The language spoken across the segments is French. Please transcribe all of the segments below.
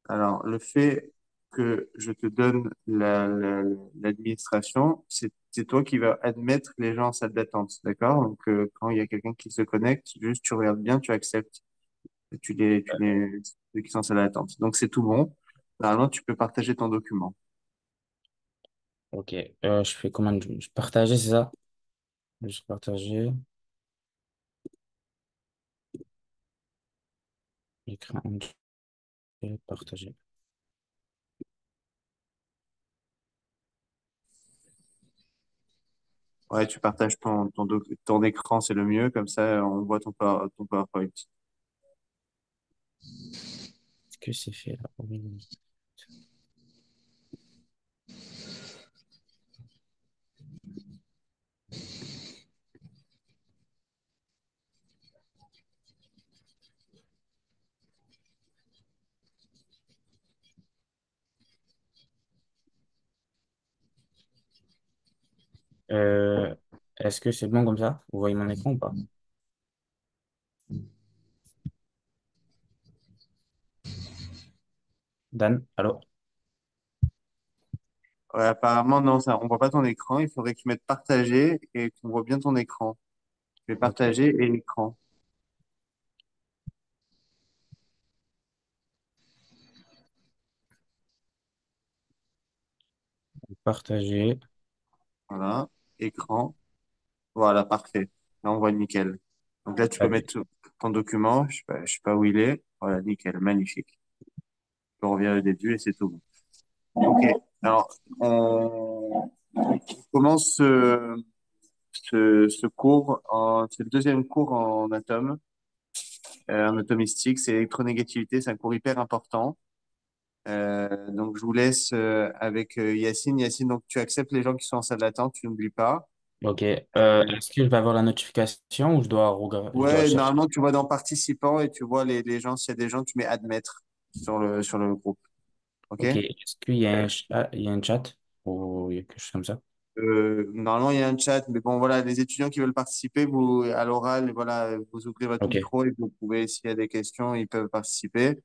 Alors, le fait que je te donne l'administration, c'est toi qui vas admettre les gens en salle d'attente, d'accord? Donc, quand il y a quelqu'un qui se connecte, juste tu regardes bien, tu acceptes, et ceux qui sont en salle d'attente. Donc, c'est tout bon. Normalement, tu peux partager ton document. Ok. Je fais comment? Je partager, c'est ça? Je partager. Écran, partager. Ouais, tu partages ton écran, c'est le mieux, comme ça, on voit ton PowerPoint. Est-ce que c'est fait là? Oui. Euh, Est-ce que c'est bon comme ça? Vous voyez mon écran ou pas? Dan, allô? Ouais, apparemment, non, ça, on voit pas ton écran. Il faudrait que tu mettes partager et qu'on voit bien ton écran. Je vais Ok. partager et l'écran. Partager. Voilà. Écran. Voilà, parfait. Là, on voit nickel. Donc là, tu peux Ok. mettre ton document. Je sais pas où il est. Voilà, nickel. Magnifique. Je reviens au début et c'est tout bon. OK. Alors, on commence ce cours c'est le deuxième cours en atomistique. C'est électronégativité. C'est un cours hyper important. Donc, je vous laisse avec Yacine. Yacine, donc tu acceptes les gens qui sont en salle d'attente, tu n'oublies pas. Ok. Euh, Est-ce que je vais avoir la notification ou je dois ouais, chercher? normalement, tu vois dans participants et tu vois les gens. S'il y a des gens, tu mets admettre sur le groupe. OK? Ok. Est-ce qu'il y a il y a un chat ou il y a quelque chose comme ça? Normalement, il y a un chat, mais bon, voilà, les étudiants qui veulent participer, vous, à l'oral, voilà, vous ouvrez votre Ok. micro et vous pouvez, s'il y a des questions, ils peuvent participer.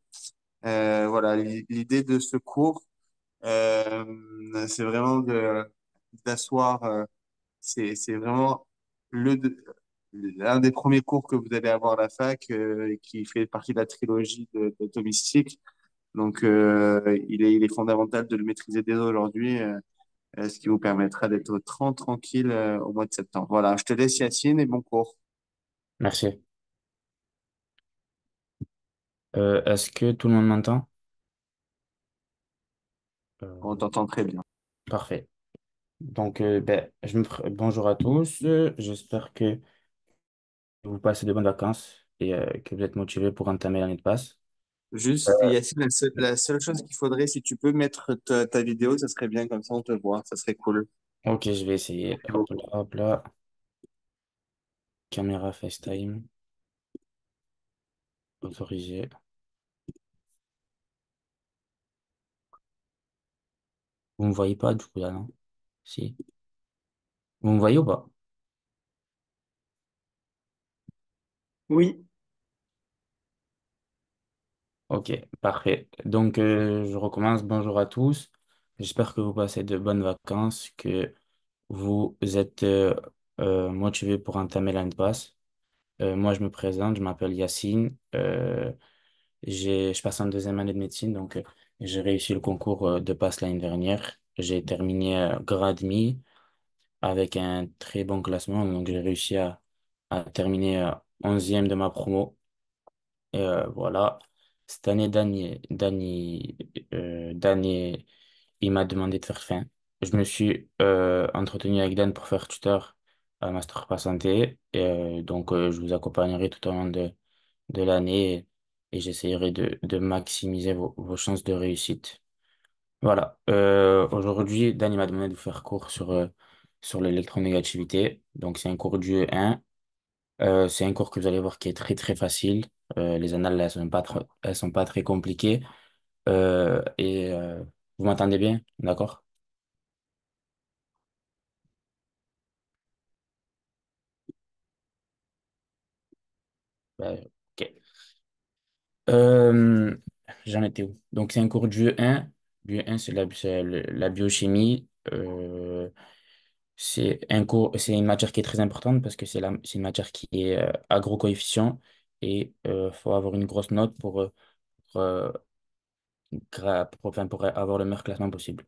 Voilà, l'idée de ce cours, c'est vraiment d'asseoir. C'est vraiment le, l'un des premiers cours que vous allez avoir à la fac, qui fait partie de la trilogie de Thomistique. Donc, il est fondamental de le maîtriser dès aujourd'hui, ce qui vous permettra d'être tranquille, au mois de septembre. Voilà, je te laisse Yacine et bon cours. Merci. Est-ce que tout le monde m'entend? On Euh, t'entend très bien. Parfait. Donc, bonjour à tous. J'espère que vous passez de bonnes vacances et que vous êtes motivés pour entamer l'année de passe. Juste, Yacine, la seule chose qu'il faudrait, si tu peux mettre ta vidéo, ça serait bien, comme ça on te voit, ça serait cool. Ok, je vais essayer. Merci beaucoup. Hop là. Caméra FaceTime. Autorisé. Vous me voyez pas du coup là, non? Si. Vous me voyez ou pas? Oui. Ok, parfait. Donc, je recommence. Bonjour à tous. J'espère que vous passez de bonnes vacances, que vous êtes motivés pour entamer l'année de passe. Moi, je me présente, je m'appelle Yacine. Je passe en deuxième année de médecine, donc j'ai réussi le concours de passe l'année dernière. J'ai terminé grade mi avec un très bon classement, donc j'ai réussi à terminer 11e de ma promo. Et voilà, cette année, Danny, il m'a demandé de faire fin. Je me suis entretenu avec Dan pour faire tuteur à Master Pas Santé. Et, donc, je vous accompagnerai tout au long de l'année et j'essaierai de maximiser vos chances de réussite. Voilà. Aujourd'hui, Dan il m'a demandé de vous faire cours sur l'électronégativité. Donc, c'est un cours du E1. C'est un cours que vous allez voir qui est très très facile. Les annales, elles sont pas très compliquées. Et vous m'entendez bien? D'accord? Ok. Euh, J'en étais où? Donc, c'est un cours de BIE1. BIE1, c'est la biochimie. C'est une matière qui est très importante parce que c'est une matière qui est agrocoefficient et faut avoir une grosse note pour, euh, enfin, pour avoir le meilleur classement possible.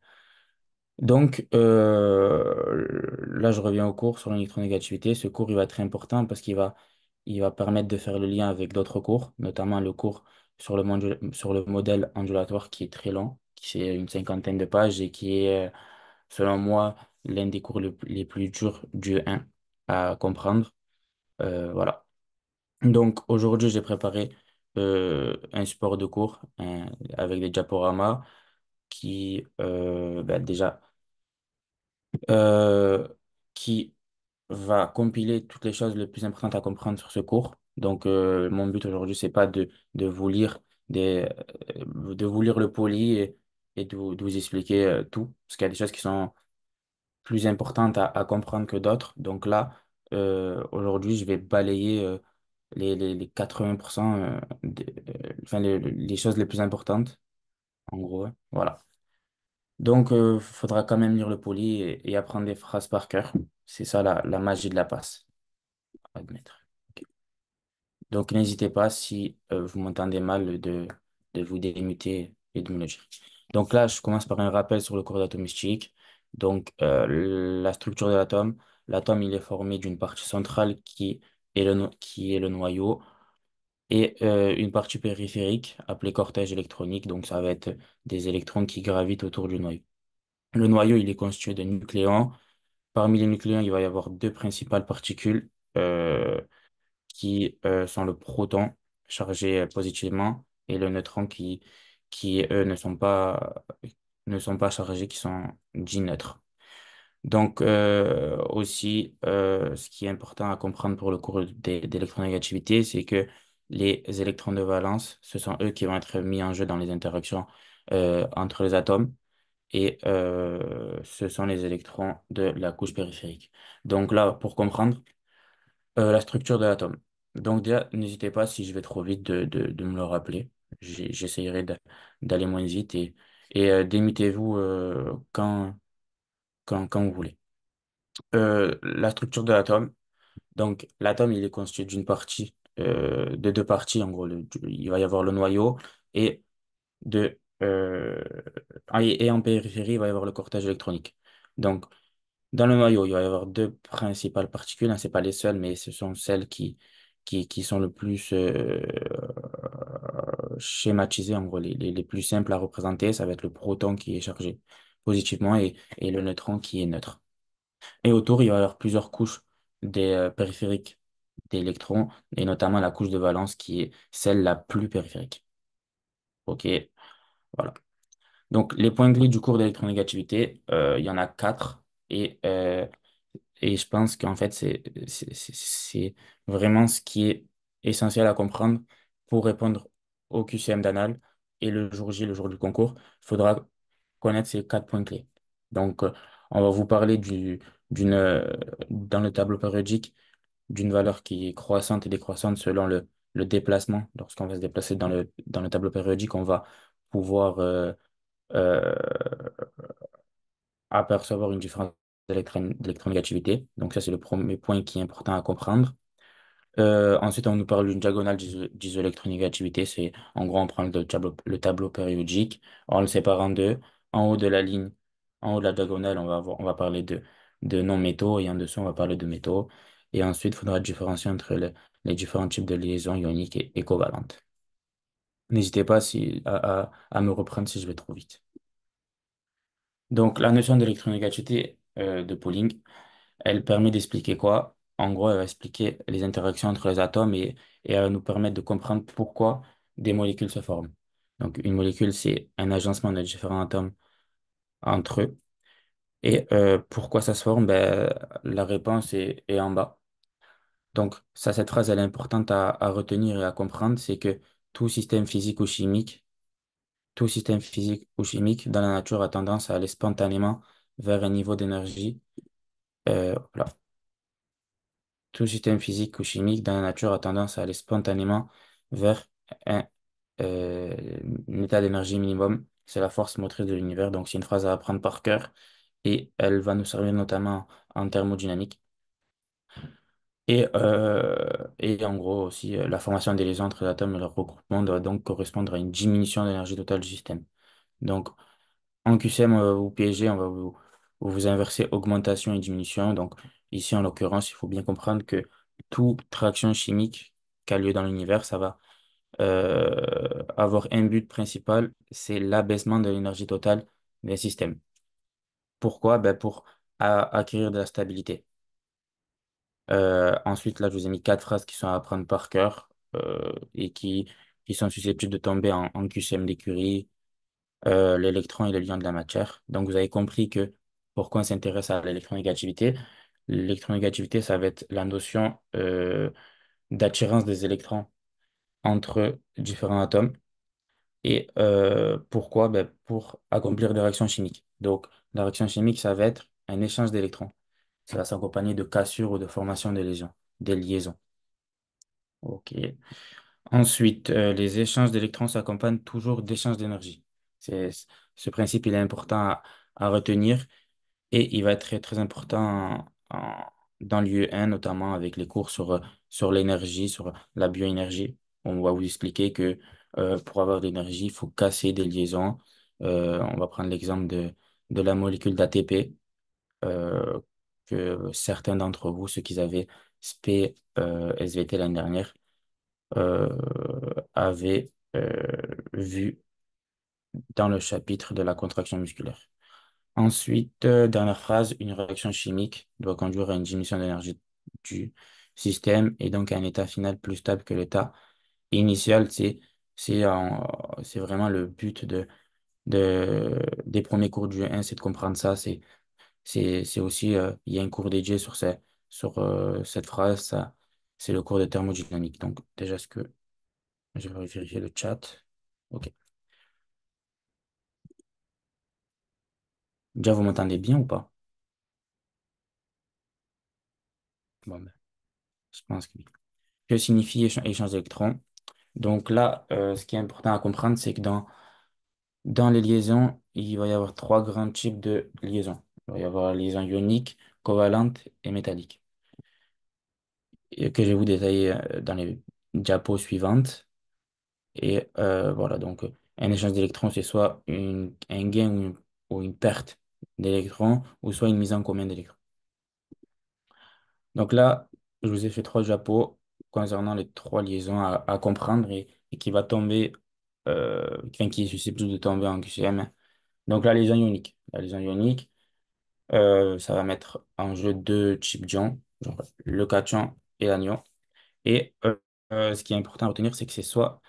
Donc, là, je reviens au cours sur l'électronégativité. Ce cours, il va être très important parce il va permettre de faire le lien avec d'autres cours, notamment le cours sur le modèle ondulatoire qui est très long, qui c'est une cinquantaine de pages et qui est, selon moi, l'un des cours les plus durs du 1 à comprendre. Voilà. Donc, aujourd'hui, j'ai préparé un support de cours avec des diaporamas qui, déjà, euh, qui va compiler toutes les choses les plus importantes à comprendre sur ce cours. Donc, mon but aujourd'hui, c'est pas de vous lire de vous lire le poli et de vous expliquer tout, parce qu'il y a des choses qui sont plus importantes à comprendre que d'autres. Donc là, aujourd'hui, je vais balayer les 80%, enfin, les choses les plus importantes, en gros. Hein. Voilà. Donc, il faudra quand même lire le poli et apprendre des phrases par cœur. C'est ça la magie de la passe, à admettre. Ok. Donc, n'hésitez pas, si vous m'entendez mal, de vous démuter et de me le dire. Donc là, je commence par un rappel sur le cours d'atomistique. Donc, la structure de l'atome. L'atome, il est formé d'une partie centrale qui est le noyau et une partie périphérique appelée cortège électronique. Donc, ça va être des électrons qui gravitent autour du noyau. Le noyau, il est constitué de nucléons. Parmi les nucléons, il va y avoir deux principales particules qui sont le proton chargé positivement et le neutron qui eux, ne sont pas chargés, qui sont dits neutres. Donc, aussi, ce qui est important à comprendre pour le cours d'électronégativité, c'est que les électrons de valence, ce sont eux qui vont être mis en jeu dans les interactions entre les atomes et ce sont les électrons de la couche périphérique. Donc là, pour comprendre la structure de l'atome. Donc déjà, n'hésitez pas si je vais trop vite de me le rappeler. J'essayerai d'aller moins vite et démutez-vous quand vous voulez. La structure de l'atome. Donc l'atome, il est constitué de deux parties en gros. Il va y avoir le noyau et de et en périphérie, il va y avoir le cortège électronique. Donc, dans le noyau, il va y avoir deux principales particules, hein, c'est pas les seules, mais ce sont celles qui sont le plus schématisées, en gros, les plus simples à représenter. Ça va être le proton qui est chargé positivement et le neutron qui est neutre. Et autour, il va y avoir plusieurs couches des périphériques d'électrons, et notamment la couche de valence qui est celle la plus périphérique. OK, voilà. Donc, les points clés du cours d'électronégativité, il y en a quatre. Et je pense qu'en fait, c'est vraiment ce qui est essentiel à comprendre pour répondre au QCM d'anal. Et le jour J, le jour du concours, il faudra connaître ces quatre points clés. Donc, on va vous parler dans le tableau périodique, d'une valeur qui est croissante et décroissante selon le déplacement. Lorsqu'on va se déplacer dans le tableau périodique, on va pouvoir euh, apercevoir une différence d'électronégativité. Donc ça, c'est le premier point qui est important à comprendre. Ensuite, on nous parle d'une diagonale d'isoélectronégativité. C'est, en gros, on prend le tableau périodique, on le sépare en deux. En haut de la ligne, en haut de la diagonale, on va parler de non-métaux et en dessous, on va parler de métaux. Et ensuite, il faudra différencier entre les différents types de liaisons ioniques et covalentes. N'hésitez pas à me reprendre si je vais trop vite. Donc, la notion d'électronégativité de Pauling, elle permet d'expliquer quoi? En gros, elle va expliquer les interactions entre les atomes et elle va nous permettre de comprendre pourquoi des molécules se forment. Donc, une molécule, c'est un agencement de différents atomes entre eux. Et pourquoi ça se forme? Ben, la réponse est en bas. Donc, ça, cette phrase, elle est importante à retenir et à comprendre, c'est que tout système physique ou chimique, tout système physique ou chimique dans la nature a tendance à aller spontanément vers un niveau d'énergie. Voilà. Tout système physique ou chimique dans la nature a tendance à aller spontanément vers un, euh, un état d'énergie minimum, c'est la force motrice de l'univers. Donc, c'est une phrase à apprendre par cœur et elle va nous servir notamment en thermodynamique. Et en gros aussi, la formation des liaisons entre les atomes et leur regroupement doit donc correspondre à une diminution de l'énergie totale du système. Donc, en QCM ou PSG, on va vous inverser augmentation et diminution. Donc, ici, en l'occurrence, il faut bien comprendre que toute réaction chimique qui a lieu dans l'univers, ça va avoir un but principal, c'est l'abaissement de l'énergie totale des systèmes. Pourquoi? Ben, pour acquérir de la stabilité. Ensuite, là, je vous ai mis quatre phrases qui sont à apprendre par cœur et qui sont susceptibles de tomber en QCM d'écurie, l'électron et le lien de la matière. Donc, vous avez compris que pourquoi on s'intéresse à l'électronégativité. L'électronégativité, ça va être la notion d'attirance des électrons entre différents atomes. Et pourquoi? Ben, pour accomplir des réactions chimiques. Donc, la réaction chimique, ça va être un échange d'électrons. Ça va s'accompagner de cassures ou de formation de lésions, des liaisons. OK. Ensuite, les échanges d'électrons s'accompagnent toujours d'échanges d'énergie. C'est, ce principe, il est important à retenir et il va être très, très important dans l'UE 1, notamment avec les cours sur l'énergie, sur la bioénergie. On va vous expliquer que pour avoir de l'énergie, il faut casser des liaisons. On va prendre l'exemple de la molécule d'ATP, euh, que certains d'entre vous, ceux qui avaient SP, SVT l'année dernière, euh, avaient vu dans le chapitre de la contraction musculaire. Ensuite, dernière phrase, une réaction chimique doit conduire à une diminution d'énergie du système et donc à un état final plus stable que l'état initial. C'est vraiment le but des premiers cours du 1, c'est de comprendre ça. C'est aussi, il y a un cours dédié sur cette phrase, ça, c'est le cours de thermodynamique. Donc, déjà, je vais vérifier le chat. OK. Déjà, vous m'entendez bien ou pas? Bon, ben, je pense que oui. Que signifie échange d'électrons? Donc là, ce qui est important à comprendre, c'est que dans les liaisons, il va y avoir trois grands types de liaisons. Il va y avoir la liaison ionique, covalente et métallique, et que je vais vous détailler dans les diapos suivantes. Et voilà, donc un échange d'électrons, c'est soit un gain ou une perte d'électrons, ou soit une mise en commun d'électrons. Donc là, je vous ai fait trois diapos concernant les trois liaisons à comprendre et qui va tomber, enfin, qui est susceptible de tomber en QCM. Donc la liaison ionique. La liaison ionique, ça va mettre en jeu deux types d'ions, genre le cation et l'anion. Et ce qui est important à retenir, c'est que c'est soit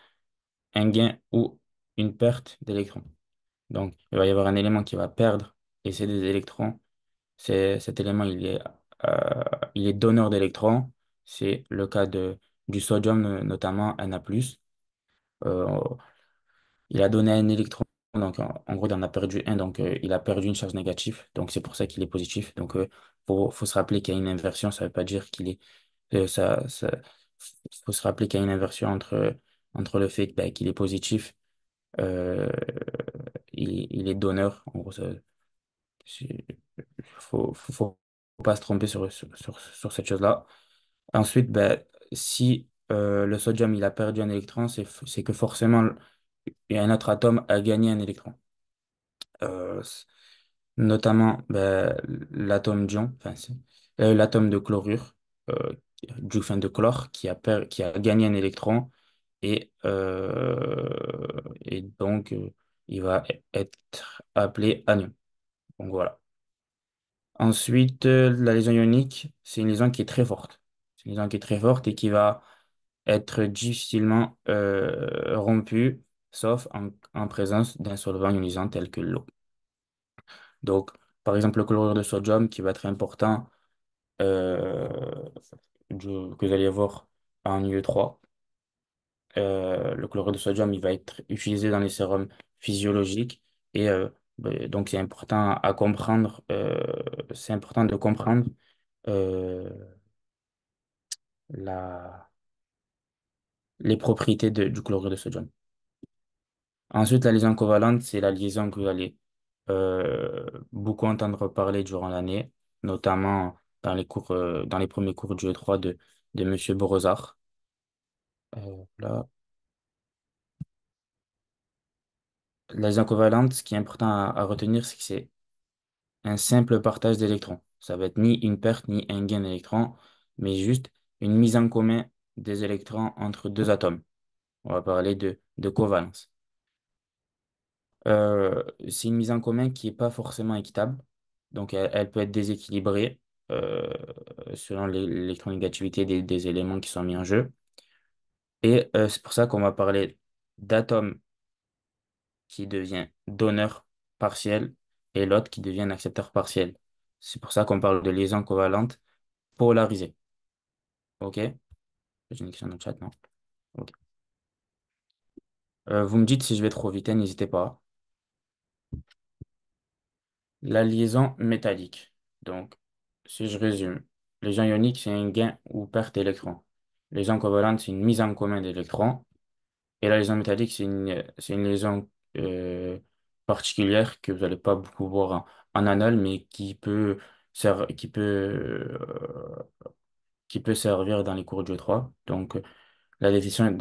un gain ou une perte d'électrons. Donc il va y avoir un élément qui va perdre et c'est des électrons. Cet élément, il est donneur d'électrons. C'est le cas du sodium, notamment Na+. Euh, il a donné un électron, donc en gros, il en a perdu un, donc il a perdu une charge négative. Donc c'est pour ça qu'il est positif. Donc faut se rappeler qu'il y a une inversion. Ça ne veut pas dire qu'il est. Faut se rappeler qu'il y a une inversion entre le fait ben, qu'il est positif, euh, il est donneur. En gros, c'est- faut pas se tromper sur cette chose-là. Ensuite, ben, si le sodium il a perdu un électron, c'est que forcément il y a un autre atome a gagné un électron. Euh, c- Notamment ben, l'atome d'ion, enfin, l'atome de chlorure, euh, enfin, de chlore, qui a gagné un électron et donc il va être appelé anion. Donc voilà. Ensuite, la lésion ionique, c'est une lésion qui est très forte. C'est une lésion qui est très forte et qui va être difficilement rompue, sauf en présence d'un solvant ionisant tel que l'eau. Donc, par exemple, le chlorure de sodium qui va être important, euh, que vous allez voir en UE3. Le chlorure de sodium, il va être utilisé dans les sérums physiologiques et donc c'est important de comprendre euh, la, les propriétés du chlorure de sodium. Ensuite, la liaison covalente, c'est la liaison que vous allez beaucoup entendre parler durant l'année, notamment dans les cours, dans les premiers cours du E3 de Monsieur Brozard. Là. La liaison covalente, ce qui est important à retenir, c'est que c'est un simple partage d'électrons. Ça va être ni une perte ni un gain d'électrons, mais juste une mise en commun des électrons entre deux atomes. On va parler de covalence. C'est une mise en commun qui n'est pas forcément équitable. Donc, elle peut être déséquilibrée euh, selon l'électronégativité des éléments qui sont mis en jeu. Et c'est pour ça qu'on va parler d'atomes qui devient donneur partiel et l'autre qui devient un accepteur partiel. C'est pour ça qu'on parle de liaison covalente polarisée. OK? J'ai une question dans le chat, non? OK. Vous me dites si je vais trop vite, hein, n'hésitez pas. La liaison métallique. Donc, si je résume, les liaison ionique, c'est un gain ou perte d'électrons. Les liaison covalente, c'est une mise en commun d'électrons. Et la liaison métallique, c'est une liaison particulière que vous n'allez pas beaucoup voir en anal, mais ser- qui peut, euh, qui peut servir dans les cours de 3. Donc, la définition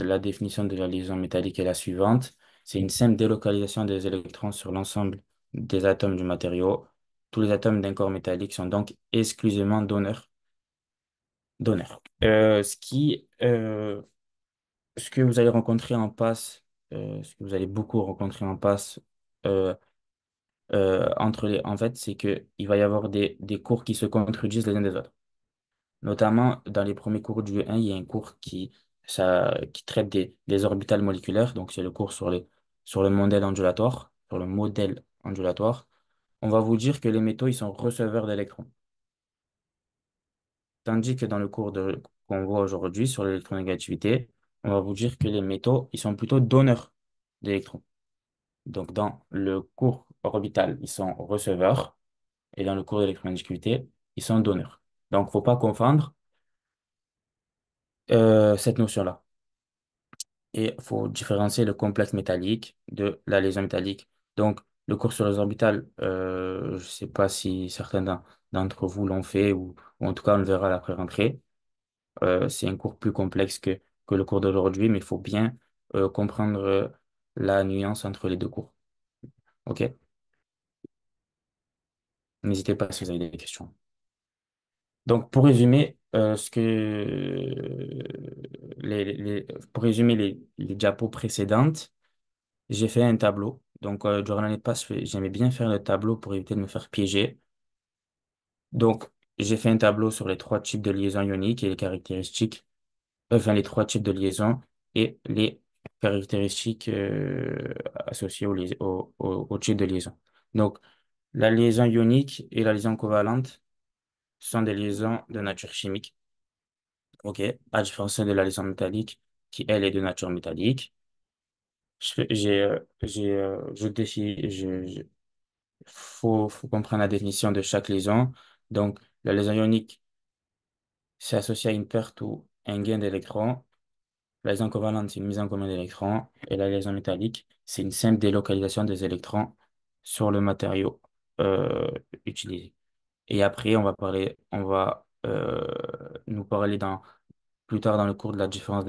de la liaison métallique est la suivante. C'est une simple délocalisation des électrons sur l'ensemble des atomes du matériau. Tous les atomes d'un corps métallique sont donc exclusivement donneurs. Donneurs. Ce que vous allez rencontrer en passe, ce que vous allez beaucoup rencontrer en passe euh, en fait, c'est que il va y avoir des cours qui se contredisent les uns des autres. Notamment, dans les premiers cours du E1, il y a un cours qui traite des orbitales moléculaires. Donc, c'est le cours sur le modèle ondulatoire. Sur le modèle ondulatoire. On va vous dire que les métaux, ils sont receveurs d'électrons. Tandis que dans le qu'on voit aujourd'hui sur l'électronégativité, on va vous dire que les métaux, ils sont plutôt donneurs d'électrons. Donc, dans le cours orbital, ils sont receveurs. Et dans le cours d'électronégativité, ils sont donneurs. Donc, faut pas confondre cette notion-là. Et il faut différencier le complexe métallique de la lésion métallique. Donc, le cours sur les orbitales, je ne sais pas si certains d'entre vous l'ont fait ou en tout cas on le verra à l'après-rentrée. C'est un cours plus complexe que le cours d'aujourd'hui, mais il faut bien comprendre la nuance entre les deux cours. OK? N'hésitez pas si vous avez des questions. Donc, pour résumer, pour résumer les diapos précédentes, j'ai fait un tableau. Donc, durant l'année passée, j'aimais bien faire le tableau pour éviter de me faire piéger. Donc, j'ai fait un tableau sur les trois types de liaisons ioniques et les caractéristiques, enfin, les trois types de liaisons et les caractéristiques associées au type de liaison. Donc, la liaison ionique et la liaison covalente sont des liaisons de nature chimique, OK, à différence de la liaison métallique qui, elle, est de nature métallique. Je définis, faut comprendre la définition de chaque liaison. Donc, la liaison ionique, c'est associé à une perte ou un gain d'électrons. La liaison covalente, c'est une mise en commun d'électrons. Et la liaison métallique, c'est une simple délocalisation des électrons sur le matériau utilisé. Et après, on va nous parler plus tard dans le cours de la différence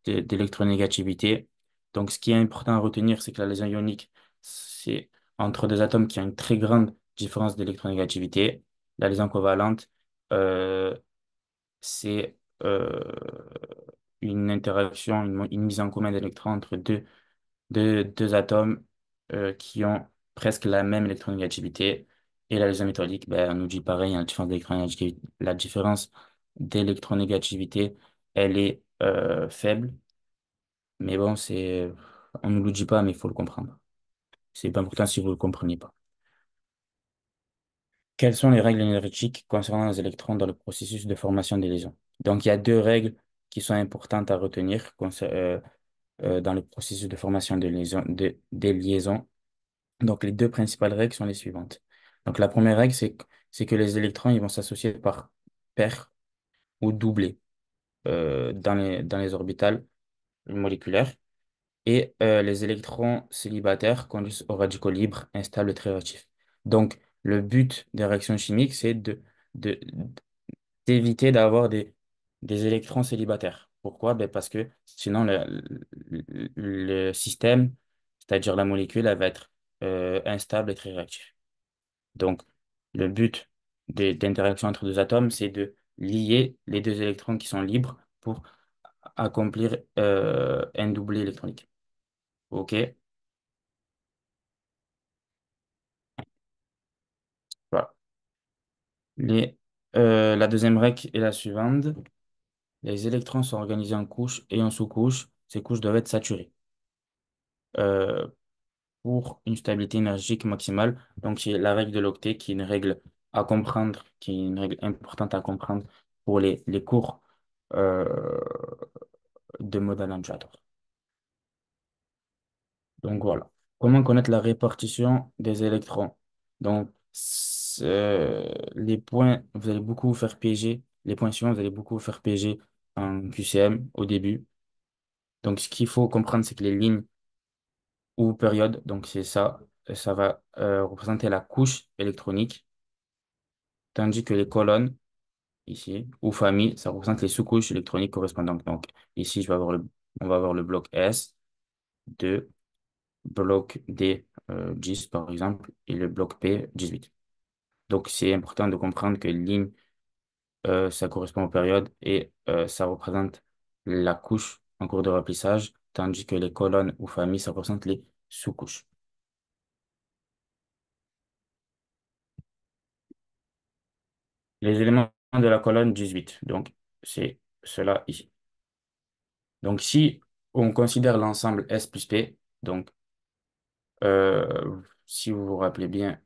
d'électronégativité. Donc, ce qui est important à retenir, c'est que la liaison ionique, c'est entre deux atomes qui ont une très grande différence d'électronégativité. La liaison covalente, euh, c'est une interaction, une mise en commun d'électrons entre deux atomes qui ont presque la même électronégativité. Et la liaison métallique, ben, on nous dit pareil, hein, la différence d'électronégativité, elle est faible, mais bon, on ne nous le dit pas, mais il faut le comprendre. C'est pas important si vous ne le comprenez pas. Quelles sont les règles énergétiques concernant les électrons dans le processus de formation des liaisons? Donc, il y a deux règles qui sont importantes à retenir dans le processus de formation des liaisons. Donc, les deux principales règles sont les suivantes. Donc, la première règle, c'est que les électrons ils vont s'associer par paire ou doublet dans les orbitales moléculaires. et les électrons célibataires conduisent aux radicaux libres, instables et très réactifs. Donc, le but des réactions chimiques, c'est de- d'éviter d'avoir des électrons célibataires. Pourquoi? Ben parce que sinon, le système, c'est-à-dire la molécule, elle va être instable et très réactive. Donc, le but d'interaction entre deux atomes, c'est de lier les deux électrons qui sont libres pour accomplir un doublé électronique. OK? Voilà. Les, la deuxième règle est la suivante. Les électrons sont organisés en couches et en sous-couches. Ces couches doivent être saturées euh, pour une stabilité énergétique maximale. Donc, c'est la règle de l'octet qui est une règle à comprendre, qui est une règle importante à comprendre pour les cours euh, de modèle ondulatoire. Donc, voilà. Comment connaître la répartition des électrons? Donc, les points, vous allez beaucoup vous faire piéger. Les points suivants, vous allez beaucoup vous faire piéger en QCM au début. Donc, ce qu'il faut comprendre, c'est que les lignes ou périodes, donc c'est ça, ça va représenter la couche électronique, tandis que les colonnes, ici, ou familles, ça représente les sous-couches électroniques correspondantes. Donc, ici, on va avoir le bloc S, 2, bloc D, 10 par exemple, et le bloc P, 18. Donc, c'est important de comprendre que ligne, ça correspond aux périodes et ça représente la couche en cours de remplissage, tandis que les colonnes ou familles, ça représente les sous-couches. Les éléments de la colonne 18, donc c'est cela ici. Donc, si on considère l'ensemble S plus P, donc si vous vous rappelez bien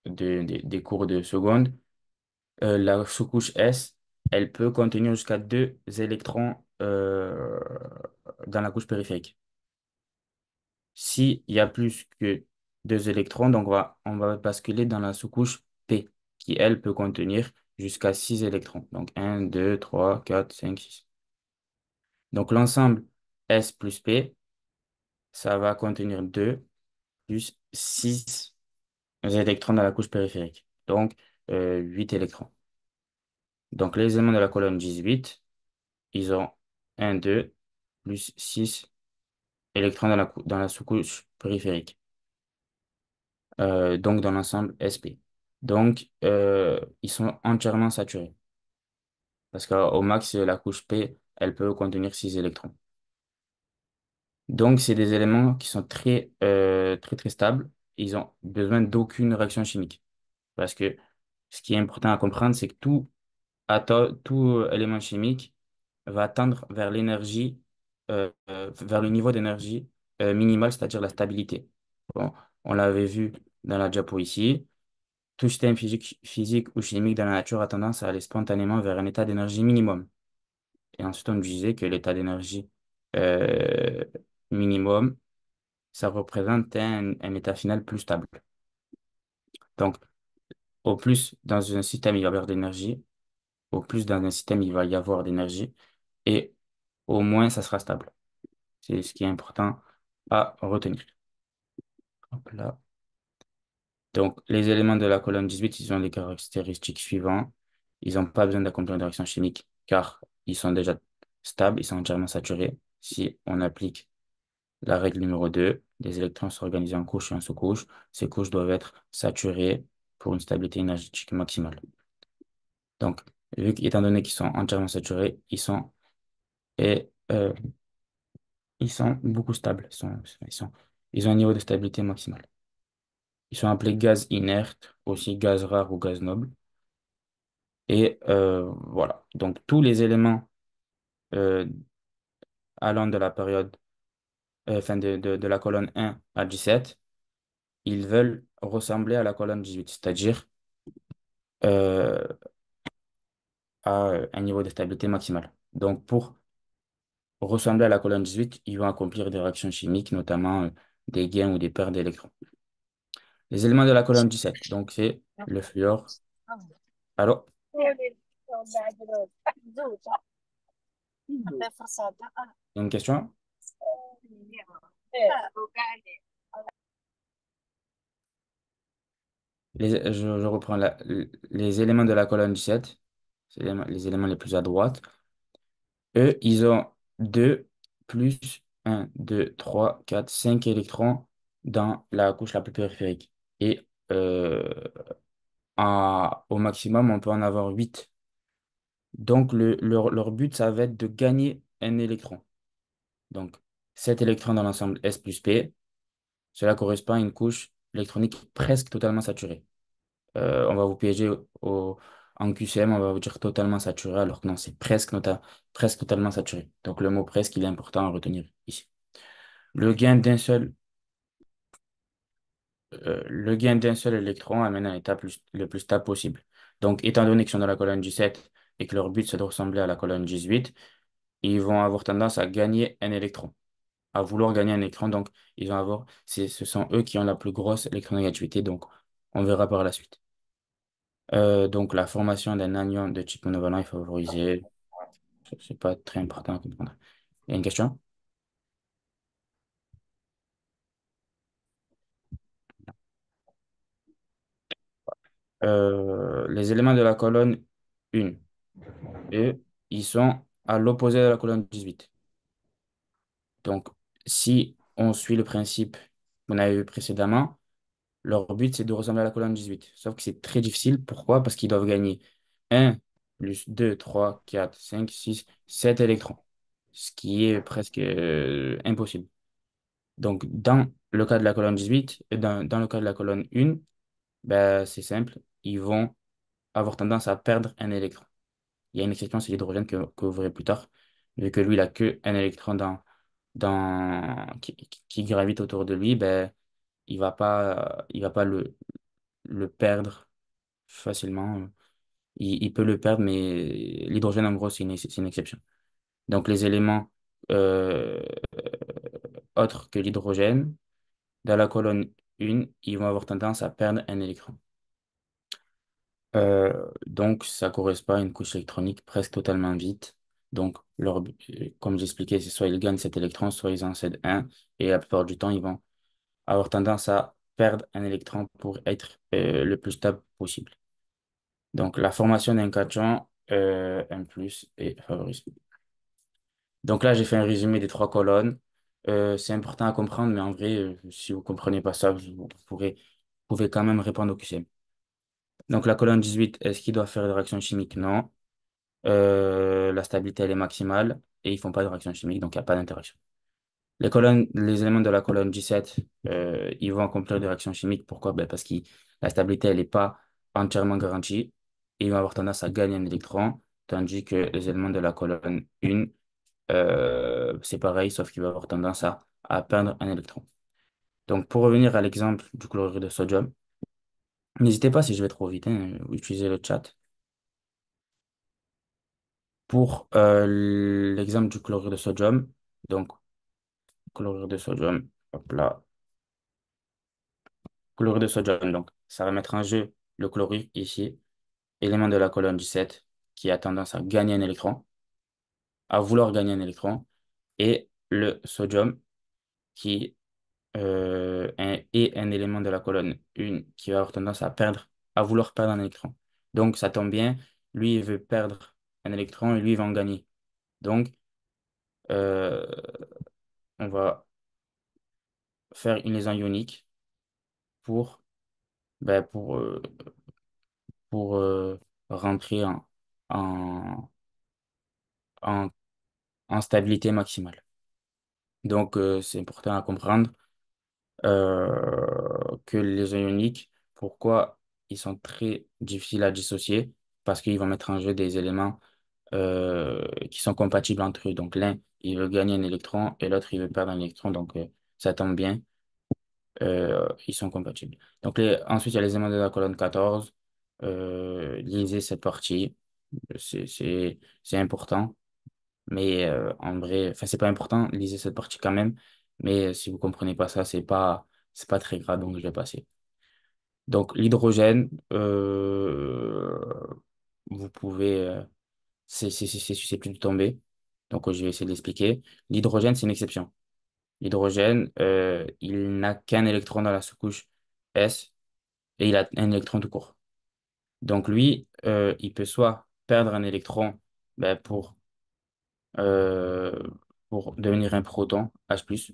des cours de seconde, la sous-couche S, elle peut contenir jusqu'à deux électrons dans la couche périphérique. S'il y a plus que deux électrons, donc on va basculer dans la sous-couche P, qui, elle, peut contenir jusqu'à six électrons. Donc un, 2, 3, 4, 5, 6. Donc l'ensemble S plus P, ça va contenir 2 plus 6 électrons dans la couche périphérique. Donc 8 électrons. Donc les éléments de la colonne 18, ils ont un, 2 plus 6 électrons dans la sous-couche périphérique. Donc dans l'ensemble SP. Donc ils sont entièrement saturés. Parce qu'au max, la couche P, elle peut contenir 6 électrons. Donc, c'est des éléments qui sont très stables. Ils ont besoin d'aucune réaction chimique. Parce que ce qui est important à comprendre, c'est que tout élément chimique va tendre vers l'énergie, vers le niveau d'énergie minimal, c'est-à-dire la stabilité. Bon, on l'avait vu dans la diapo ici. Tout système physique ou chimique dans la nature a tendance à aller spontanément vers un état d'énergie minimum. Et ensuite, on disait que l'état d'énergie euh, minimum, ça représente un état final plus stable. Donc, au plus dans un système, il va y avoir d'énergie, au plus dans un système, il va y avoir d'énergie, et au moins, ça sera stable. C'est ce qui est important à retenir. Hop là. Donc, les éléments de la colonne 18, ils ont les caractéristiques suivantes. Ils n'ont pas besoin d'accomplir une réaction chimique car ils sont déjà stables, ils sont entièrement saturés. Si on applique la règle numéro 2, les électrons sont organisés en couches et en sous-couches. Ces couches doivent être saturées pour une stabilité énergétique maximale. Donc, étant donné qu'ils sont entièrement saturés, et, euh, ils sont beaucoup stables. Ils ont un niveau de stabilité maximale. Ils sont appelés gaz inertes, aussi gaz rare ou gaz noble. Et voilà. Donc, tous les éléments euh, allant de la période, enfin de la colonne 1 à 17, ils veulent ressembler à la colonne 18, c'est-à-dire euh, à un niveau de stabilité maximale. Donc, pour ressembler à la colonne 18, ils vont accomplir des réactions chimiques, notamment des gains ou des pertes d'électrons. Les éléments de la colonne 17, donc c'est le fluor. Alors, il y a une question? Je reprends les éléments de la colonne 17, c'est les éléments les plus à droite. Eux, ils ont 2 plus un 2 3 4 5 électrons dans la couche la plus périphérique. Et au maximum, on peut en avoir 8. Donc, leur but, ça va être de gagner un électron. Donc, 7 électrons dans l'ensemble S plus P, cela correspond à une couche électronique presque totalement saturée. On va vous piéger en QCM, on va vous dire totalement saturé, alors que non, c'est presque totalement saturé. Donc, le mot presque, il est important à retenir ici. Le gain d'un seul, le gain d'un seul électron amène un état le plus stable possible. Donc, étant donné qu'ils sont dans la colonne 17 et que leur but, c'est de ressembler à la colonne 18, ils vont avoir tendance à gagner un électron, à vouloir gagner un électron. Donc, ce sont eux qui ont la plus grosse électronégativité. Donc, on verra par la suite. Donc, la formation d'un anion de type monovalent est favorisée. C'est pas très important à comprendre. Il y a une question? Les éléments de la colonne 1, eux, ils sont à l'opposé de la colonne 18. Donc, si on suit le principe qu'on avait vu précédemment, leur but, c'est de ressembler à la colonne 18. Sauf que c'est très difficile. Pourquoi? Parce qu'ils doivent gagner un plus 2 3 4 5 6 7 électrons, ce qui est presque impossible. Donc, dans le cas de la colonne 18 et dans le cas de la colonne 1, ben, c'est simple, ils vont avoir tendance à perdre un électron. Il y a une exception, c'est l'hydrogène que vous verrez plus tard, vu que lui, il n'a que un électron qui gravite autour de lui, ben, il va pas le perdre facilement. Il peut le perdre, mais l'hydrogène, en gros, c'est une exception. Donc, les éléments euh, autres que l'hydrogène, dans la colonne 1, ils vont avoir tendance à perdre un électron. Donc, ça correspond à une couche électronique presque totalement vide. Donc, comme j'expliquais, c'est soit ils gagnent cet électron, soit ils en cèdent un. Et la plupart du temps, ils vont avoir tendance à perdre un électron pour être le plus stable possible. Donc, la formation d'un cation, un plus, est favorise. Donc là, j'ai fait un résumé des trois colonnes. C'est important à comprendre, mais en vrai, si vous ne comprenez pas ça, vous pouvez quand même répondre au QCM. Donc la colonne 18, est-ce qu'il doit faire des réactions chimiques? Non. La stabilité, elle est maximale et ils font pas de réaction chimique, donc il n'y a pas d'interaction. Les éléments de la colonne 17, ils vont accomplir des réactions chimiques. Pourquoi? Ben, parce que la stabilité, elle n'est pas entièrement garantie et ils vont avoir tendance à gagner un électron, tandis que les éléments de la colonne 1, c'est pareil, sauf qu'ils vont avoir tendance à perdre un électron. Donc, pour revenir à l'exemple du chlorure de sodium, n'hésitez pas si je vais trop vite, hein, utiliser le chat. Pour l'exemple du chlorure de sodium, donc chlorure de sodium, hop là, chlorure de sodium, donc ça va mettre en jeu le chlorure ici, élément de la colonne 17 qui a tendance à gagner un électron, à vouloir gagner un électron, et le sodium qui est un élément de la colonne 1 qui va avoir tendance à vouloir perdre un électron. Donc ça tombe bien, lui il veut perdre un électron et lui il va en gagner. Donc euh, on va faire une liaison ionique pour, ben, pour rentrer en, en, en stabilité maximale. Donc, c'est important à comprendre que les ions ioniques, pourquoi ils sont très difficiles à dissocier, parce qu'ils vont mettre en jeu des éléments qui sont compatibles entre eux. Donc, l'un, il veut gagner un électron et l'autre, il veut perdre un électron. Donc, ça tombe bien, ils sont compatibles. Donc, ensuite, il y a les éléments de la colonne 14. Lisez cette partie. C'est important. Mais en vrai, enfin, c'est pas important. Lisez cette partie quand même. Mais si vous comprenez pas ça, c'est pas très grave. Donc, je vais passer. Donc, l'hydrogène, vous pouvez, c'est susceptible de tomber. Donc, je vais essayer de l'expliquer. L'hydrogène, c'est une exception. L'hydrogène, il n'a qu'un électron dans la sous-couche S et il a un électron tout court. Donc lui, il peut soit perdre un électron ben, euh, pour devenir un proton, H+,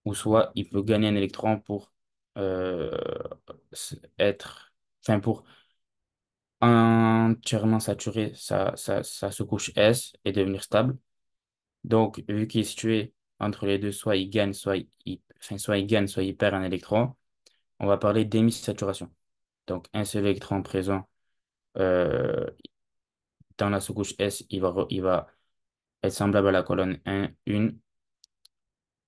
ou soit il peut gagner un électron pour euh, être, enfin pour entièrement saturer sa sous-couche S et devenir stable. Donc, vu qu'il est situé entre les deux, soit il gagne, enfin, soit il gagne, soit il perd un électron, on va parler d'émissaturation. Donc, un seul électron présent euh, dans la sous-couche S, il va être semblable à la colonne 1,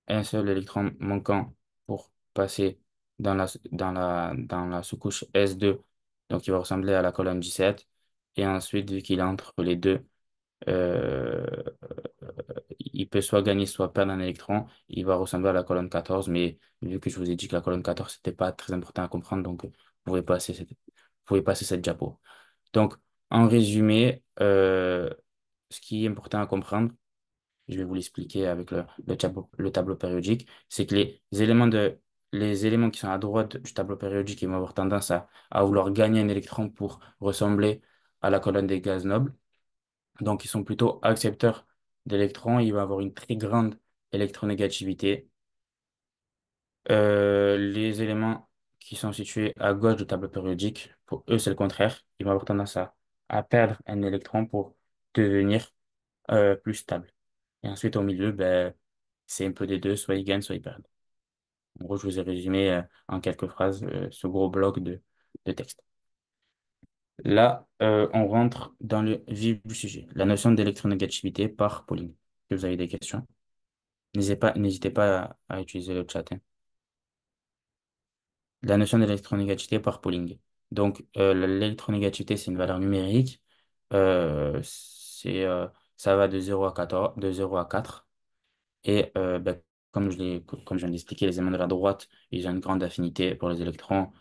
un seul électron manquant pour passer dans la sous-couche S2, donc il va ressembler à la colonne 17. Et ensuite, vu qu'il est entre les deux, euh, il peut soit gagner, soit perdre un électron. Il va ressembler à la colonne 14, mais vu que je vous ai dit que la colonne 14, c'était pas très important à comprendre, donc vous pouvez passer cette diapo. Donc, en résumé, ce qui est important à comprendre, je vais vous l'expliquer avec le tableau périodique, c'est que les éléments qui sont à droite du tableau périodique, ils vont avoir tendance à vouloir gagner un électron pour ressembler à la colonne des gaz nobles. Donc, ils sont plutôt accepteurs d'électrons. Il va avoir une très grande électronégativité. Les éléments qui sont situés à gauche du tableau périodique, pour eux, c'est le contraire. Ils vont avoir tendance à perdre un électron pour devenir plus stable. Et ensuite, au milieu, ben, c'est un peu des deux, soit ils gagnent, soit ils perdent. En gros, je vous ai résumé en quelques phrases ce gros bloc de texte. Là, on rentre dans le vif du sujet, la notion d'électronégativité par Pauling. Si vous avez des questions, n'hésitez pas à utiliser le chat, hein. La notion d'électronégativité par Pauling. Donc, l'électronégativité, c'est une valeur numérique. Ça va de 0 à 14, de 0 à 4. Et ben, comme je viens d'expliquer, les éléments de la droite, ils ont une grande affinité pour les électrons.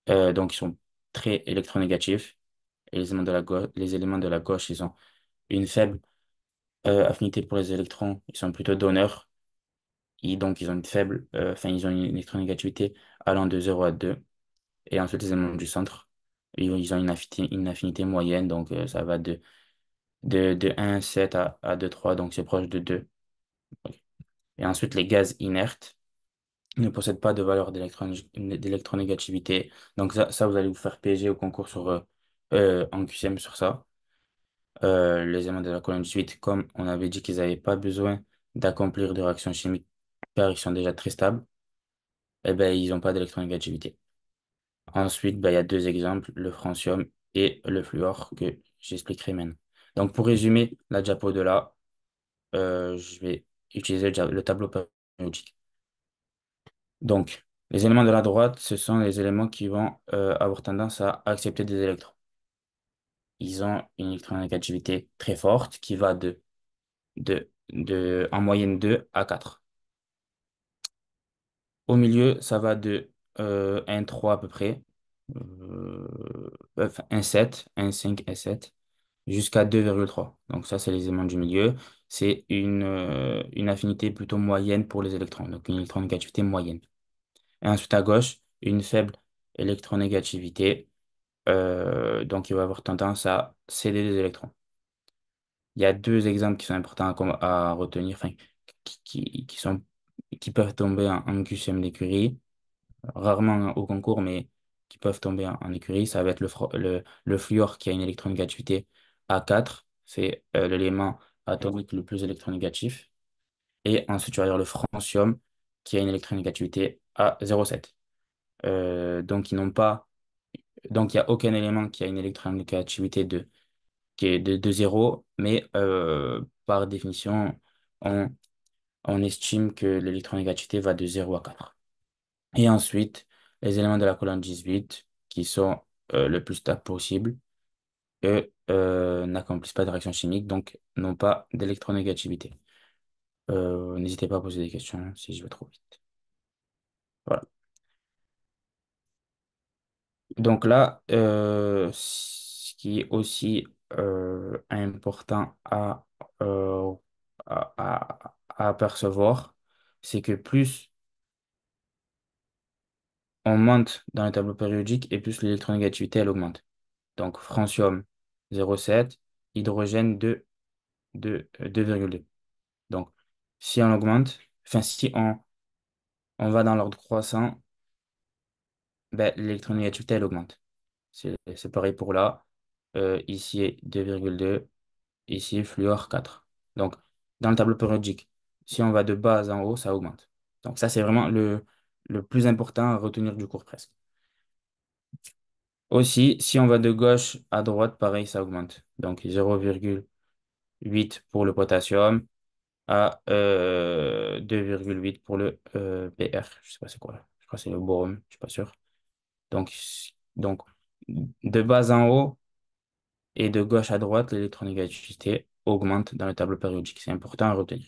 Donc, ils sont très électronégatifs. Et les éléments de la gauche, ils ont une faible affinité pour les électrons. Ils sont plutôt donneurs. Et donc, ils ont une faible, enfin, ils ont une électronégativité allant de 0 à 2. Et ensuite, les éléments du centre, ils ont une affinité moyenne. Donc, ça va de 1,7 à 2,3. Donc, c'est proche de 2. Et ensuite, les gaz inertes ne possèdent pas de valeur d'électronégativité. Donc, ça, vous allez vous faire piéger au concours en QCM sur ça. Les éléments de la colonne 18, comme on avait dit qu'ils n'avaient pas besoin d'accomplir de réactions chimiques car ils sont déjà très stables, eh ben, ils n'ont pas d'électronégativité. Ensuite, ben, il y a deux exemples, le francium et le fluor, que j'expliquerai maintenant. Donc, pour résumer la diapo de là, je vais utiliser le tableau périodique. Donc, les éléments de la droite, ce sont les éléments qui vont avoir tendance à accepter des électrons. Ils ont une électronégativité très forte qui va en moyenne 2 à 4. Au milieu, ça va de 1,3 à peu près, enfin, 1,7, 1,5, 1,7, jusqu'à 2,3. Donc ça, c'est les éléments du milieu. C'est une affinité plutôt moyenne pour les électrons, donc une électronégativité moyenne. Et ensuite, à gauche, une faible électronégativité, donc il va avoir tendance à céder des électrons. Il y a deux exemples qui sont importants à retenir, enfin, qui peuvent tomber en QCM d'écurie, rarement au concours, mais qui peuvent tomber en écurie. Ça va être le fluor qui a une électronégativité A4, c'est l'élément atomique le plus électronégatif. Et ensuite, tu vas avoir le francium qui a une électronégativité A0,7. Donc, donc, il n'y a aucun élément qui a une électronégativité qui est de 0, mais par définition, on, on estime que l'électronégativité va de 0 à 4. Et ensuite, les éléments de la colonne 18, qui sont le plus stables possible, eux n'accomplissent pas de réaction chimique, donc n'ont pas d'électronégativité. N'hésitez pas à poser des questions si je vais trop vite. Voilà. Donc là, ce qui est aussi important euh, à apercevoir, c'est que plus on monte dans le tableau périodique et plus l'électronégativité, elle augmente. Donc, francium 0,7, hydrogène 2,2. Donc, si on augmente, enfin, si on va dans l'ordre croissant, ben, l'électronégativité, elle augmente. C'est pareil pour là. Ici, 2,2. Ici, fluor 4. Donc, dans le tableau périodique, si on va de bas en haut, ça augmente. Donc, ça, c'est vraiment le plus important à retenir du cours presque. Aussi, si on va de gauche à droite, pareil, ça augmente. Donc, 0,8 pour le potassium à 2,8 pour le Br. Je sais pas c'est quoi. Je crois que c'est le boron, je suis pas sûr. Donc, de bas en haut et de gauche à droite, l'électronégativité augmente dans le tableau périodique. C'est important à retenir.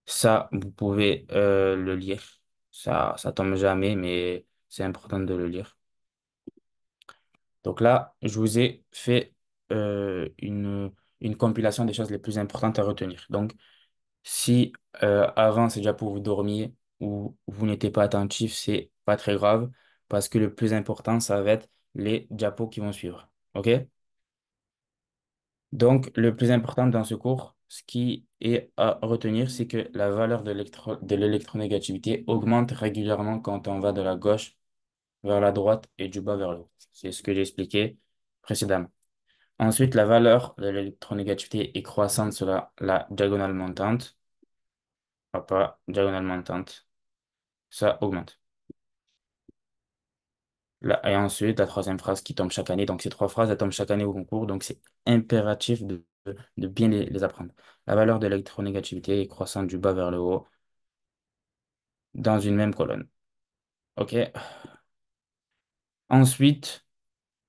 Ça, vous pouvez le lire. Ça tombe jamais, mais c'est important de le lire. Donc là, je vous ai fait une compilation des choses les plus importantes à retenir. Donc, si avant, c'est déjà pour vous dormir ou vous n'étiez pas attentif, c'est pas très grave parce que le plus important, ça va être les diapos qui vont suivre. OK? Donc, le plus important dans ce cours, ce qui est à retenir, c'est que la valeur de l'électronégativité augmente régulièrement quand on va de la gauche vers la droite et du bas vers le haut. C'est ce que j'ai expliqué précédemment. Ensuite, la valeur de l'électronégativité est croissante sur la diagonale montante. Hop là, diagonale montante, ça augmente. Là, et ensuite, la troisième phrase qui tombe chaque année. Donc, ces trois phrases, elles tombent chaque année au concours. Donc, c'est impératif de bien les apprendre. La valeur de l'électronégativité est croissante du bas vers le haut dans une même colonne. OK? Ensuite,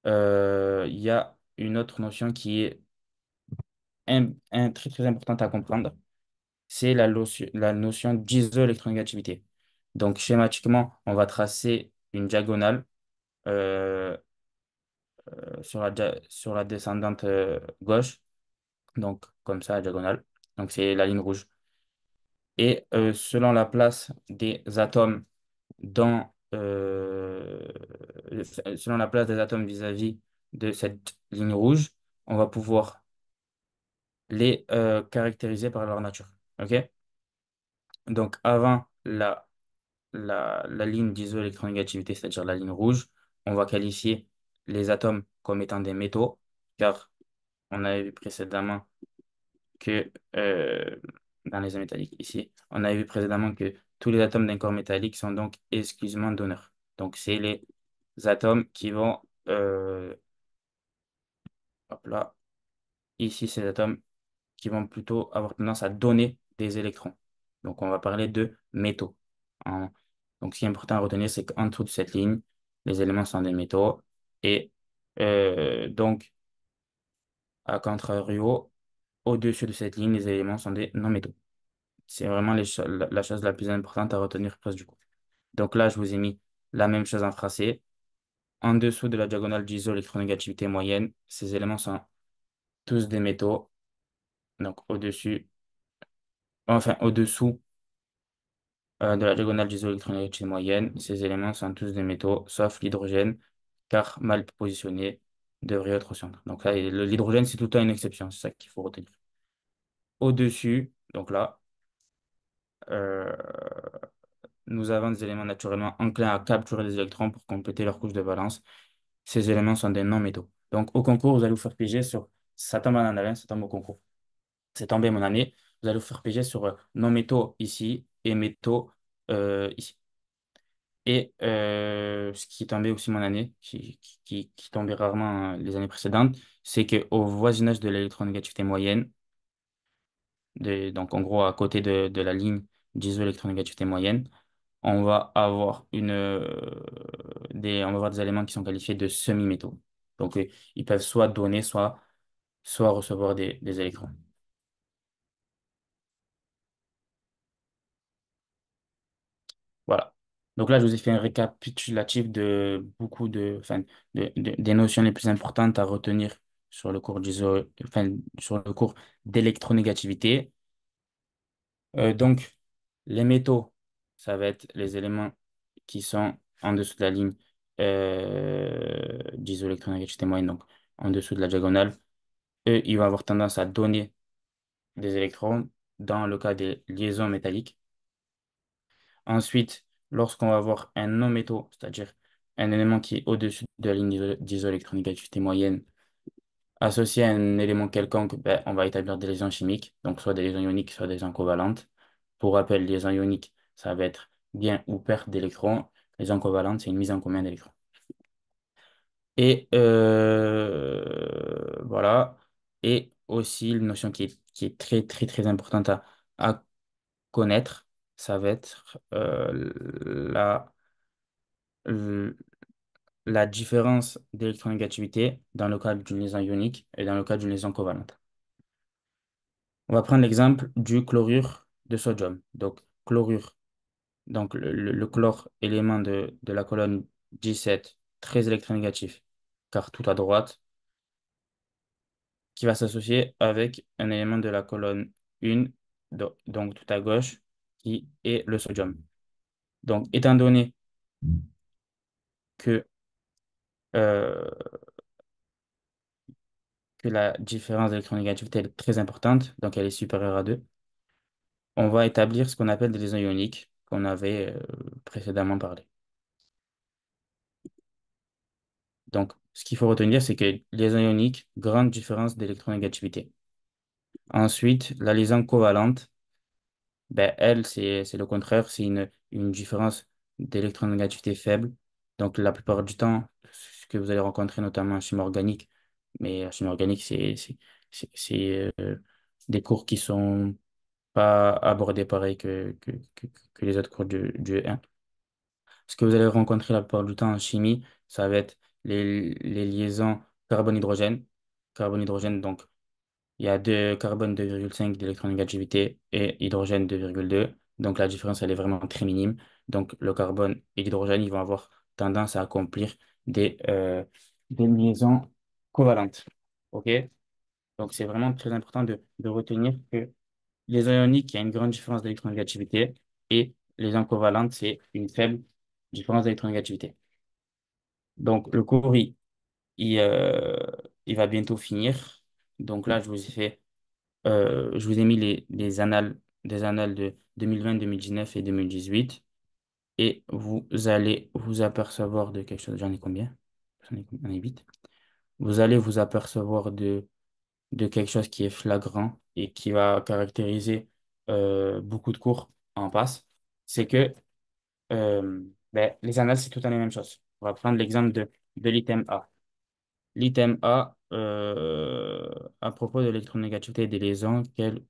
il y a une autre notion qui est très, très importante à comprendre. C'est la notion d'isoélectronégativité. Donc, schématiquement, on va tracer une diagonale euh, sur la descendante gauche, donc comme ça, diagonale. Donc, c'est la ligne rouge. Et selon la place des atomes selon la place des atomes vis-à-vis de cette ligne rouge, on va pouvoir les caractériser par leur nature. OK? Donc, avant la ligne d'isoélectronégativité, c'est-à-dire la ligne rouge, on va qualifier les atomes comme étant des métaux, car on avait vu précédemment que, dans les atomes métalliques ici, on avait vu précédemment que tous les atomes d'un corps métallique sont donc exclusivement donneurs. Donc, c'est les atomes qui vont, hop là, ici, ces atomes qui vont plutôt avoir tendance à donner des électrons. Donc, on va parler de métaux. Hein. Donc, ce qui est important à retenir, c'est qu'en dessous de cette ligne, les éléments sont des métaux. Et donc, à contrario, au-dessus de cette ligne, les éléments sont des non-métaux. C'est vraiment la chose la plus importante à retenir presque du coup. Donc là, je vous ai mis la même chose en français. En dessous de la diagonale d'isoélectronégativité moyenne, ces éléments sont tous des métaux. Donc au-dessus, enfin au-dessous de la diagonale d'isoélectronégativité moyenne, ces éléments sont tous des métaux, sauf l'hydrogène, car mal positionné, devrait être au centre. Donc là, l'hydrogène, c'est tout le temps une exception, c'est ça qu'il faut retenir. Au-dessus, donc là, euh, nous avons des éléments naturellement enclins à capturer des électrons pour compléter leur couche de valence. Ces éléments sont des non-métaux. Donc, au concours, vous allez vous faire piéger sur, ça tombe en année, ça tombe au concours. C'est tombé mon année. Vous allez vous faire piéger sur non-métaux ici et métaux ici. Et ce qui est tombé aussi mon année, qui tombait rarement les années précédentes, c'est qu'au voisinage de l'électronégativité moyenne, donc en gros à côté de la ligne d'isoélectronégativité moyenne, on va avoir on va avoir des éléments qui sont qualifiés de semi-métaux. Donc, ils peuvent soit donner, soit recevoir des électrons. Voilà. Donc là, je vous ai fait un récapitulatif de beaucoup enfin, des notions les plus importantes à retenir sur le cours enfin, sur le cours d'électronégativité. Donc, Les métaux, ça va être les éléments qui sont en dessous de la ligne d'isoélectronégativité moyenne, donc en dessous de la diagonale. Eux, ils vont avoir tendance à donner des électrons dans le cas des liaisons métalliques. Ensuite, lorsqu'on va avoir un non-métaux, c'est-à-dire un élément qui est au-dessus de la ligne d'isoélectronégativité moyenne, associé à un élément quelconque, ben, on va établir des liaisons chimiques, donc soit des liaisons ioniques, soit des liaisons covalentes. Pour rappel, liaison ionique, ça va être gain ou perte d'électrons. Liaison covalente, c'est une mise en commun d'électrons. Et voilà. Et aussi, une notion qui est très, très, très importante à connaître, ça va être l- la différence d'électronégativité dans le cas d'une liaison ionique et dans le cas d'une liaison covalente. On va prendre l'exemple du chlorure de sodium. Donc, chlorure, donc le chlore, élément de la colonne 17, très électronégatif, car tout à droite, qui va s'associer avec un élément de la colonne 1, donc tout à gauche, qui est le sodium. Donc, étant donné que, euh, que la différence d'électronégativité est très importante, donc elle est supérieure à 2, on va établir ce qu'on appelle des liaisons ioniques qu'on avait précédemment parlé. Donc, ce qu'il faut retenir, c'est que liaison ionique, grande différence d'électronégativité. Ensuite, la liaison covalente, ben, elle, c'est le contraire, c'est une différence d'électronégativité faible. Donc, la plupart du temps, ce que vous allez rencontrer notamment en chimie organique, mais en chimie organique, c'est des cours qui sont pas abordés pareil que les autres cours du E1. Ce que vous allez rencontrer la plupart du temps en chimie, ça va être les liaisons carbone-hydrogène. Carbone-hydrogène, donc il y a deux carbone 2,5 d'électronégativité et hydrogène 2,2. Donc la différence, elle est vraiment très minime. Donc le carbone et l'hydrogène, ils vont avoir tendance à accomplir des liaisons covalentes. OK? Donc c'est vraiment très important de retenir que les ions ioniques, il y a une grande différence d'électronégativité et les ions covalentes, c'est une faible différence d'électronégativité. Donc, le cours, il va bientôt finir. Donc là, je vous ai mis les annales, des annales de 2020, 2019 et 2018. Et vous allez vous apercevoir de quelque chose. J'en ai combien? J'en ai 8. Vous allez vous apercevoir de quelque chose qui est flagrant et qui va caractériser beaucoup de cours en passe. C'est que ben, les annales, c'est tout le temps les mêmes choses. On va prendre l'exemple de l'item A. L'item A, à propos de l'électronégativité des liaisons, quelles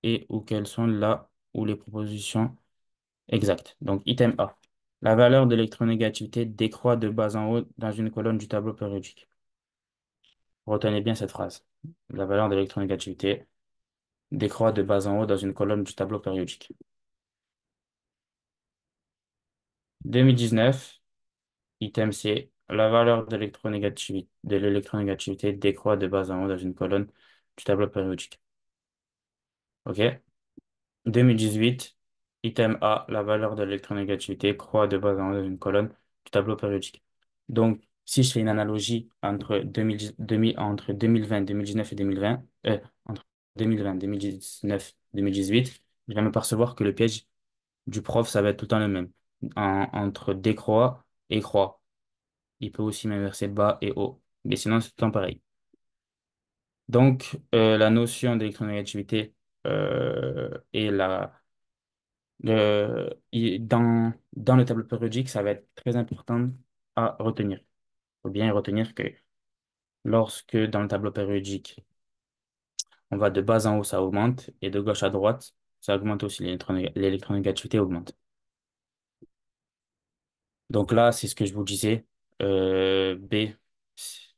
et ou quelles sont là où les propositions exactes. Donc, item A. La valeur de l'électronégativité décroît de bas en haut dans une colonne du tableau périodique. Retenez bien cette phrase. La valeur de l'électronégativité décroît de bas en haut dans une colonne du tableau périodique. 2019, item C. La valeur de l'électronégativité décroît de bas en haut dans une colonne du tableau périodique. OK? 2018, item A, la valeur de l'électronégativité croît de bas en haut dans une colonne du tableau périodique. Donc, si je fais une analogie entre 2020, 2019 et 2020, entre 2020, 2019, 2018, je vais me percevoir que le piège du prof, ça va être tout le temps le même. Entre décroît et croît. Il peut aussi m'inverser bas et haut. Mais sinon, c'est tout le temps pareil. Donc, la notion d'électronégativité et dans le tableau périodique, ça va être très important à retenir. Il faut bien retenir que lorsque dans le tableau périodique, on va de bas en haut, ça augmente, et de gauche à droite, ça augmente aussi, l'électronégativité augmente. Donc là, c'est ce que je vous disais. B,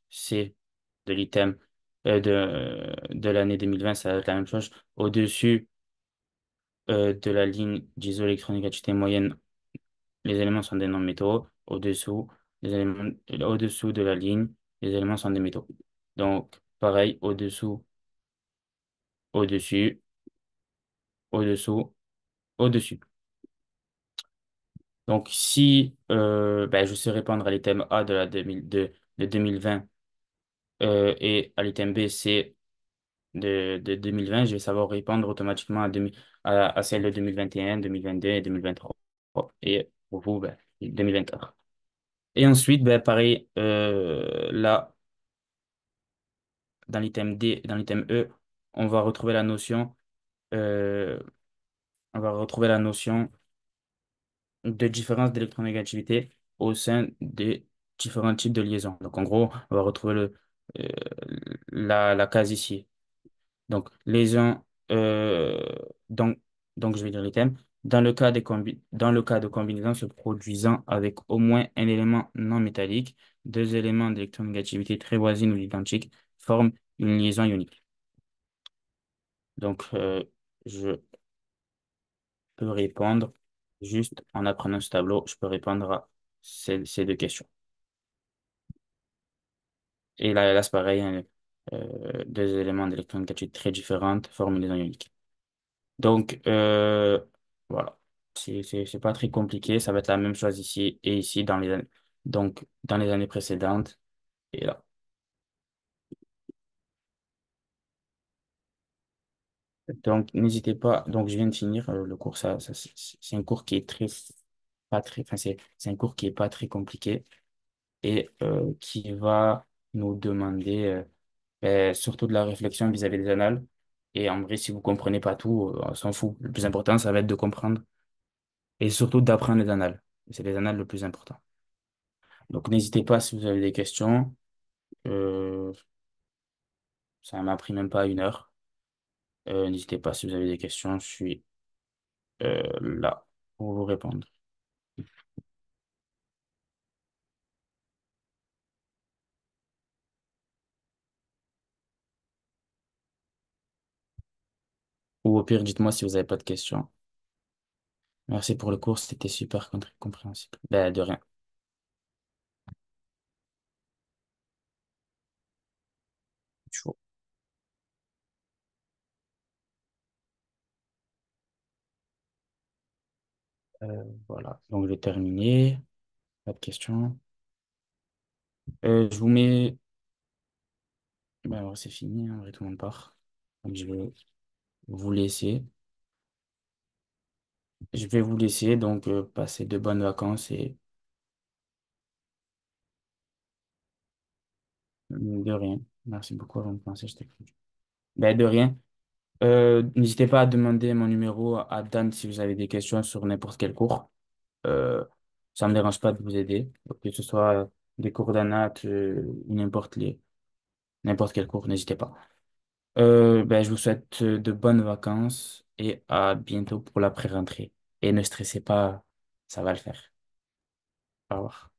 C de l'item de l'année 2020, ça va être la même chose. Au-dessus de la ligne d'isoélectronégativité moyenne, les éléments sont des non-métaux. Au-dessous de la ligne, les éléments sont des métaux. Donc, pareil, au-dessous, au-dessus, au-dessous. au-dessus. Donc, si ben, je sais répondre à l'item A de 2020 et à l'item B, c'est de 2020, je vais savoir répondre automatiquement à celle de 2021, 2022 et 2023. Et pour vous, ben, 2024. Et ensuite, ben, pareil, là, dans l'item E, on va retrouver la notion, euh, on va retrouver la notion de différence d'électronégativité au sein des différents types de liaisons. Donc, en gros, on va retrouver euh, la case ici. Donc, euh, donc, donc, je vais dire les thèmes. Dans le cas de combinaison se produisant avec au moins un élément non métallique, deux éléments d'électronégativité très voisines ou identiques forment une liaison ionique. Donc, je peux répondre juste en apprenant ce tableau, je peux répondre à ces deux questions. Et là c'est pareil, hein, deux éléments d'électronégativité très différentes forment une liaison ionique. Donc, voilà. C'est pas très compliqué. Ça va être la même chose ici et ici donc, dans les années précédentes et là. Donc, n'hésitez pas. Donc, je viens de finir le cours. C'est un cours qui est pas très, enfin, c'est un cours qui est pas très compliqué et qui va nous demander surtout de la réflexion vis-à-vis des annales. Et en vrai, si vous comprenez pas tout, on s'en fout. Le plus important, ça va être de comprendre et surtout d'apprendre les annales. C'est les annales le plus important. Donc, n'hésitez pas si vous avez des questions. Euh, Ça m'a pris même pas une heure. N'hésitez pas si vous avez des questions. Je suis là pour vous répondre. Ou au pire, dites-moi si vous n'avez pas de questions. Merci pour le cours, c'était super compréhensible. Ben, de rien. Chaud. Voilà, donc j'ai terminé. Pas de questions. Je vous mets. Ben, alors, c'est fini, hein, en vrai, tout le monde part. Donc, je vais vous laisser. Je vais vous laisser, donc passer de bonnes vacances et de rien. Merci beaucoup avant de penser, je t'écoute. Ben, de rien. N'hésitez pas à demander mon numéro à Dan si vous avez des questions sur n'importe quel cours. Euh, Ça ne me dérange pas de vous aider, que ce soit des cours d'anat ou n'importe quel cours, n'hésitez pas. Ben, je vous souhaite de bonnes vacances et à bientôt pour la pré-rentrée. Et ne stressez pas, ça va le faire. Au revoir.